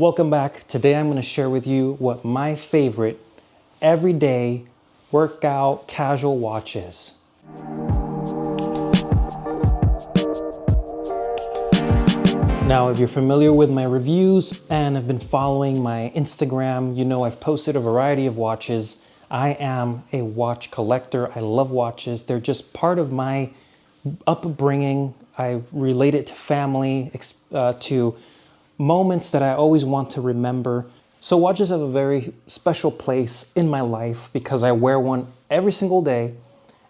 Welcome back. Today I'm going to share with you what my favorite everyday workout casual watch is. Now, if you're familiar with my reviews and have been following my Instagram, you know I've posted a variety of watches. I am a watch collector. I love watches. They're just part of my upbringing. I relate it to family, to moments that I always want to remember. So watches have a very special place in my life because I wear one every single day,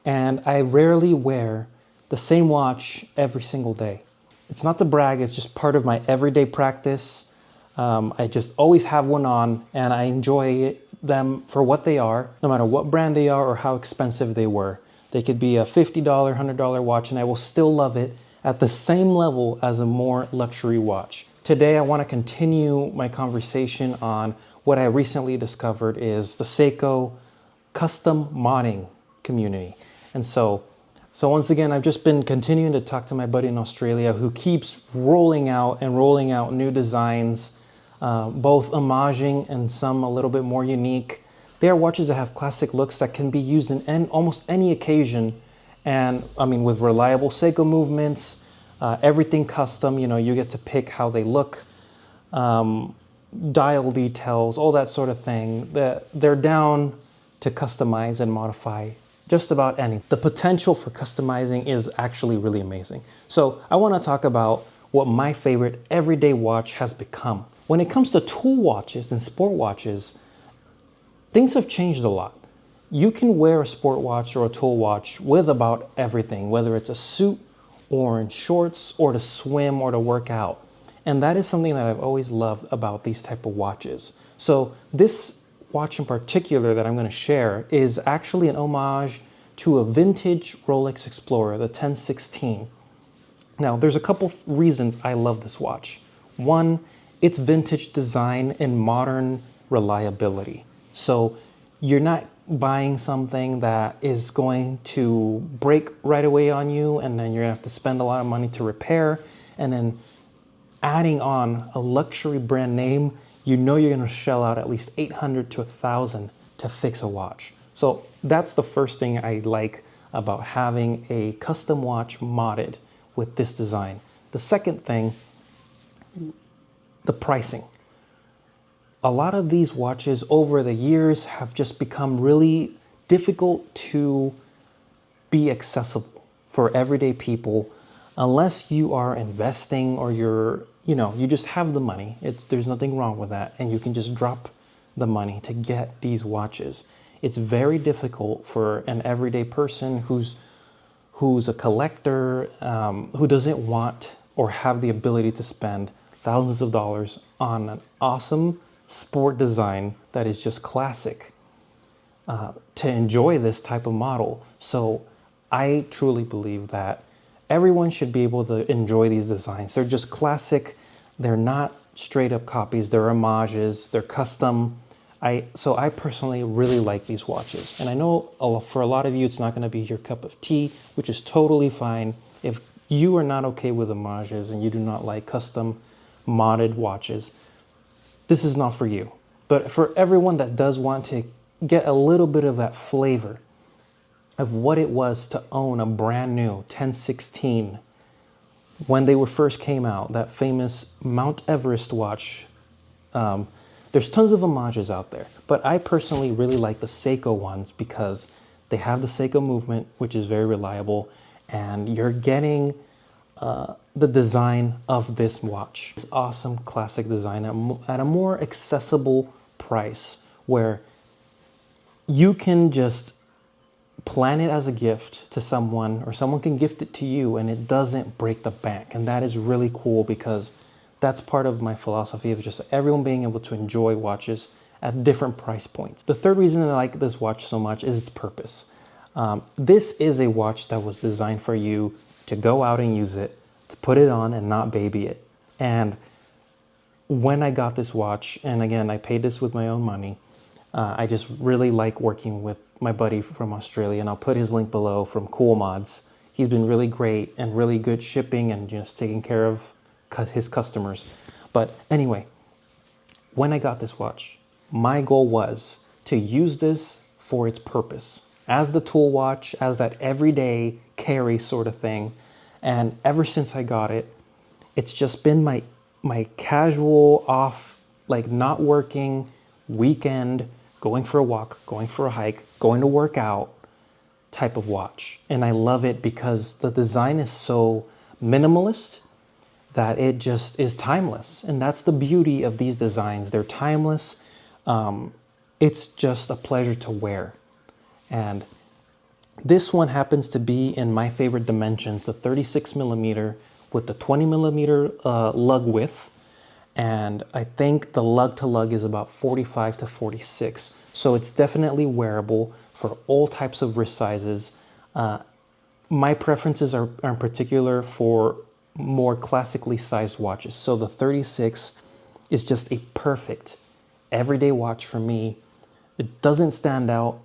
and I rarely wear the same watch every single day. It's not to brag, it's just part of my everyday practice. I just always have one on, and I enjoy them for what they are, no matter what brand they are or how expensive they were. They could be a $50, $100 watch, and I will still love it at the same level as a more luxury watch. Today, I want to continue my conversation on what I recently discovered is the Seiko custom modding community. And so once again, I've just been continuing to talk to my buddy in Australia who keeps rolling out new designs, both homaging and some a little bit more unique. They are watches that have classic looks that can be used in almost any occasion. And I mean, with reliable Seiko movements, everything custom, you know, you get to pick how they look, dial details, all that sort of thing. They're down to customize and modify just about any. The potential for customizing is actually really amazing. So I want to talk about what my favorite everyday watch has become. When it comes to tool watches and sport watches, things have changed a lot. You can wear a sport watch or a tool watch with about everything, whether it's a suit or in shorts or to swim or to work out. And that is something that I've always loved about these type of watches. So this watch in particular that I'm going to share is actually an homage to a vintage Rolex Explorer, the 1016. Now, there's a couple reasons I love this watch. One, it's vintage design and modern reliability. So you're not buying something that is going to break right away on you, and then you're gonna have to spend a lot of money to repair, and then adding on a luxury brand name, you know you're gonna shell out at least $800 to $1,000 to fix a watch. So that's the first thing I like about having a custom watch modded with this design. The second thing, the pricing. A lot of these watches over the years have just become really difficult to be accessible for everyday people unless you are investing or you just have the money. There's nothing wrong with that, and you can just drop the money to get these watches. It's very difficult for an everyday person who's a collector, who doesn't want or have the ability to spend thousands of dollars on an awesome sport design that is just classic, to enjoy this type of model. So I truly believe that everyone should be able to enjoy these designs. They're just classic. They're not straight up copies. They're homages. They're custom. So I personally really like these watches. And I know for a lot of you, it's not going to be your cup of tea, which is totally fine. If you are not okay with homages and you do not like custom modded watches, this is not for you. But for everyone that does want to get a little bit of that flavor of what it was to own a brand new 1016 when they first came out, that famous Mount Everest watch, there's tons of homages out there. But I personally really like the Seiko ones because they have the Seiko movement, which is very reliable, and you're getting the design of this watch. This awesome classic design at a more accessible price where you can just plan it as a gift to someone, or someone can gift it to you and it doesn't break the bank. And that is really cool because that's part of my philosophy of just everyone being able to enjoy watches at different price points. The third reason I like this watch so much is its purpose. This is a watch that was designed for you to go out and use it, to put it on and not baby it. And when I got this watch, and again, I paid this with my own money, I just really like working with my buddy from Australia, and I'll put his link below, from Kool Mods. He's been really great and really good shipping and just taking care of his customers. But anyway, when I got this watch, my goal was to use this for its purpose, as the tool watch, as that everyday carry sort of thing. And ever since I got it, it's just been my casual off, like not working, weekend, going for a walk, going for a hike, going to work out type of watch. And I love it because the design is so minimalist that it just is timeless. And that's the beauty of these designs. They're timeless. It's just a pleasure to wear. And this one happens to be in my favorite dimensions, the 36 millimeter with the 20 millimeter lug width. And I think the lug to lug is about 45 to 46. So it's definitely wearable for all types of wrist sizes. My preferences are in particular for more classically sized watches. So the 36 is just a perfect everyday watch for me. It doesn't stand out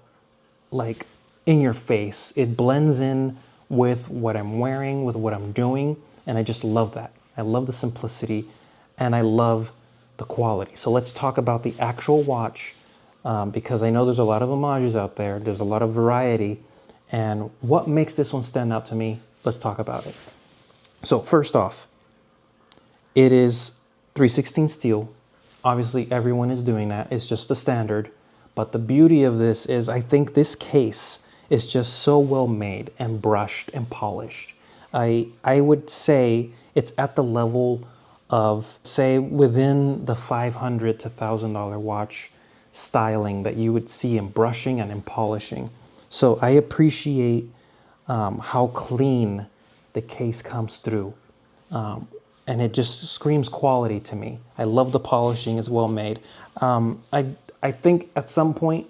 like in your face. It blends in with what I'm wearing, with what I'm doing, and I just love that. I love the simplicity and I love the quality. So let's talk about the actual watch because I know there's a lot of homages out there. There's a lot of variety, and what makes this one stand out to me? Let's talk about it. So first off, it is 316 steel. Obviously everyone is doing that. It's just the standard. But the beauty of this is I think this case is just so well made and brushed and polished. I would say it's at the level of, say, within the $500 to $1,000 watch styling that you would see in brushing and in polishing. So I appreciate how clean the case comes through. And it just screams quality to me. I love the polishing, it's well made. I think at some point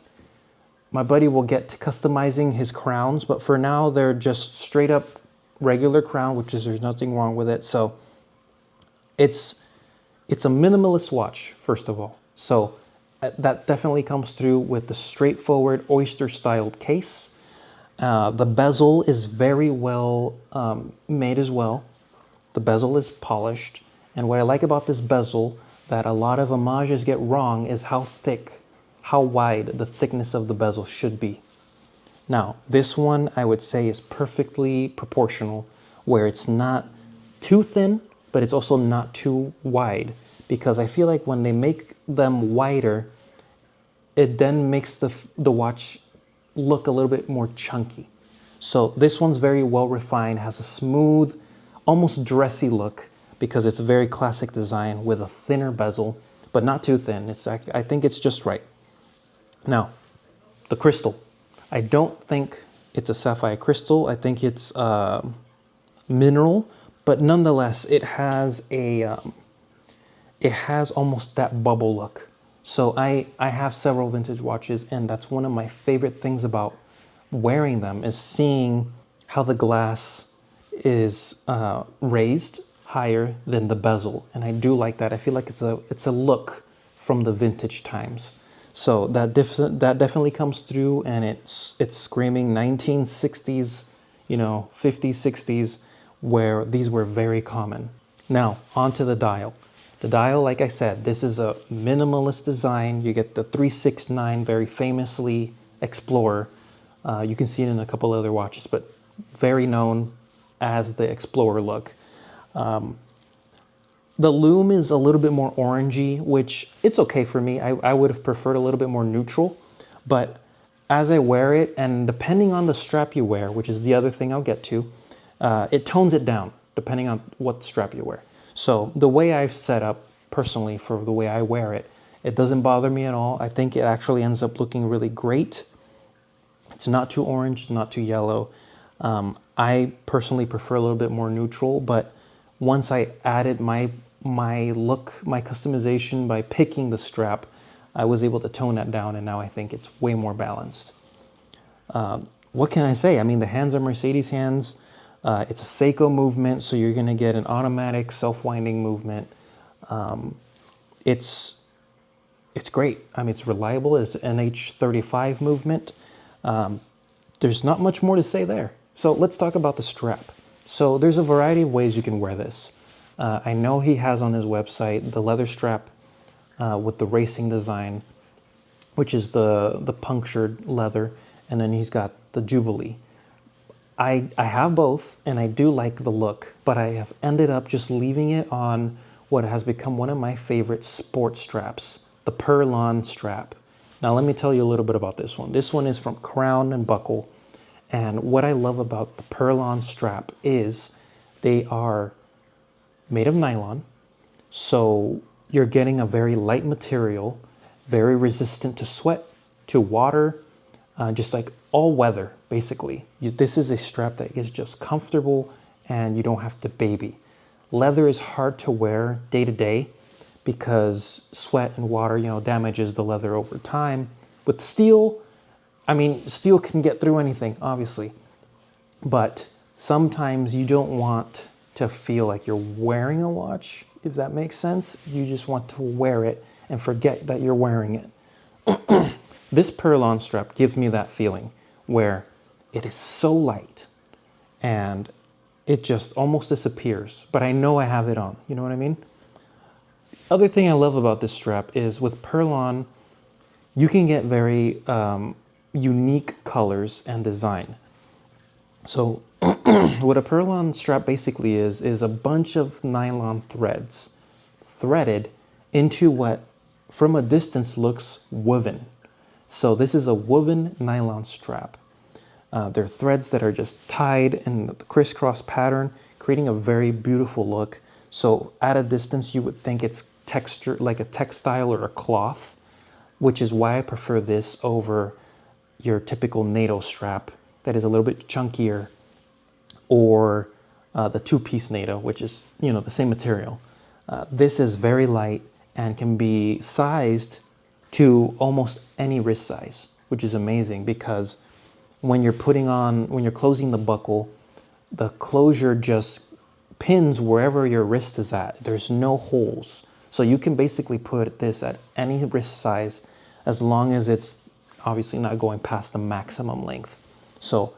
my buddy will get to customizing his crowns, but for now they're just straight up regular crown, which is, there's nothing wrong with it. So it's a minimalist watch, first of all. So that definitely comes through with the straightforward oyster styled case. The bezel is very well made as well. The bezel is polished. And what I like about this bezel that a lot of homages get wrong is how thick, how wide the thickness of the bezel should be. Now, this one I would say is perfectly proportional, where it's not too thin, but it's also not too wide, because I feel like when they make them wider, it then makes the watch look a little bit more chunky. So this one's very well refined, has a smooth, almost dressy look, because it's a very classic design with a thinner bezel, but not too thin. I think it's just right. Now, the crystal. I don't think it's a sapphire crystal. I think it's mineral, but nonetheless, it has almost that bubble look. So I have several vintage watches, and that's one of my favorite things about wearing them, is seeing how the glass is raised higher than the bezel, and I do like that. I feel like it's a look from the vintage times. So that definitely comes through, and it's screaming 1960s, 50s, 60s, where these were very common. Now, onto the dial. The dial, like I said, this is a minimalist design. You get the 369, very famously Explorer. You can see it in a couple other watches, but very known as the Explorer look. The lume is a little bit more orangey, which it's okay for me. I would have preferred a little bit more neutral, but as I wear it, and depending on the strap you wear, which is the other thing I'll get to, it tones it down depending on what strap you wear. So the way I've set up personally for the way I wear it, it doesn't bother me at all. I think it actually ends up looking really great. It's not too orange, it's not too yellow. I personally prefer a little bit more neutral, but once I added my look, my customization by picking the strap, I was able to tone that down, and now I think it's way more balanced. What can I say? I mean, the hands are Mercedes hands. It's a Seiko movement, so you're gonna get an automatic self-winding movement. It's great. I mean, it's reliable. It's an NH35 movement. There's not much more to say there. So let's talk about the strap. So there's a variety of ways you can wear this. I know he has on his website the leather strap with the racing design, which is the punctured leather, and then he's got the Jubilee. I have both, and I do like the look, but I have ended up just leaving it on what has become one of my favorite sport straps, the Perlon strap. Now let me tell you a little bit about this one. This one is from Crown Buckle, and what I love about the Perlon strap is they are made of nylon, so you're getting a very light material, very resistant to sweat, to water, just like all weather, basically. This is a strap that is just comfortable and you don't have to baby. Leather is hard to wear day to day because sweat and water, damages the leather over time. With steel, steel can get through anything, obviously, but sometimes you don't want to feel like you're wearing a watch, if that makes sense. You just want to wear it and forget that you're wearing it. This Perlon strap gives me that feeling where it is so light and it just almost disappears, but I know I have it on, you know what I mean? Other thing I love about this strap is with Perlon, you can get very unique colors and design. So what a Perlon strap basically is a bunch of nylon threads threaded into what from a distance looks woven. So this is a woven nylon strap. They're threads that are just tied in the crisscross pattern, creating a very beautiful look. So at a distance, you would think it's texture like a textile or a cloth, which is why I prefer this over your typical NATO strap that is a little bit chunkier, or the two-piece NATO, which is, the same material. This is very light and can be sized to almost any wrist size, which is amazing because when you're closing the buckle, the closure just pins wherever your wrist is at. There's no holes. So you can basically put this at any wrist size as long as it's obviously not going past the maximum length. So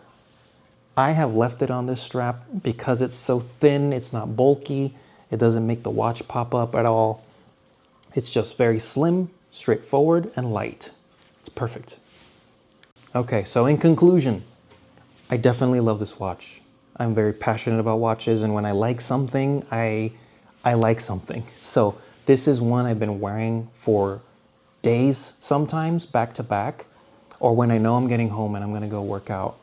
I have left it on this strap because it's so thin, it's not bulky, it doesn't make the watch pop up at all. It's just very slim, straightforward, and light. It's perfect. Okay, so in conclusion, I definitely love this watch. I'm very passionate about watches, and when I like something, I like something. So this is one I've been wearing for days, sometimes back to back, or when I know I'm getting home and I'm gonna go work out,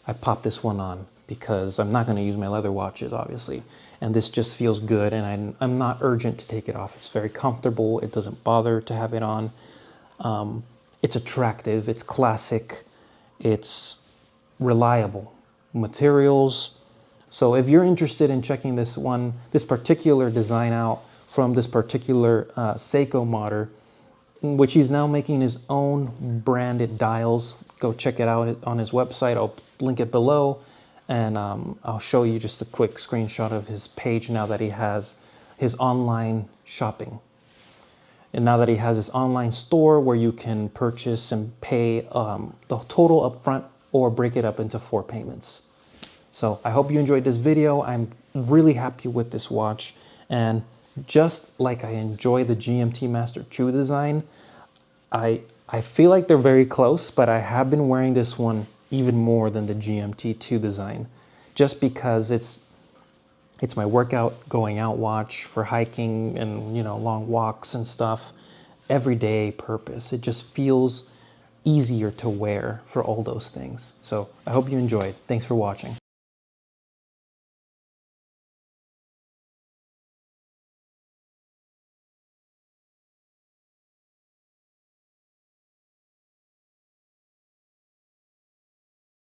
I pop this one on because I'm not gonna use my leather watches, obviously. And this just feels good, and I'm not urgent to take it off. It's very comfortable, it doesn't bother to have it on. It's attractive, it's classic, it's reliable. Materials. So if you're interested in checking this particular design out from this particular Seiko modder, which he's now making his own branded dials, go check it out on his website. I'll link it below, and I'll show you just a quick screenshot of his page now that he has his online shopping. And now that he has his online store where you can purchase and pay the total upfront or break it up into 4 payments. So I hope you enjoyed this video. I'm really happy with this watch, and just like I enjoy the GMT Master 2 design, I feel like they're very close, but I have been wearing this one even more than the GMT 2 design, just because it's my workout going out watch for hiking and long walks and stuff, everyday purpose. It just feels easier to wear for all those things. So I hope you enjoyed. Thanks for watching.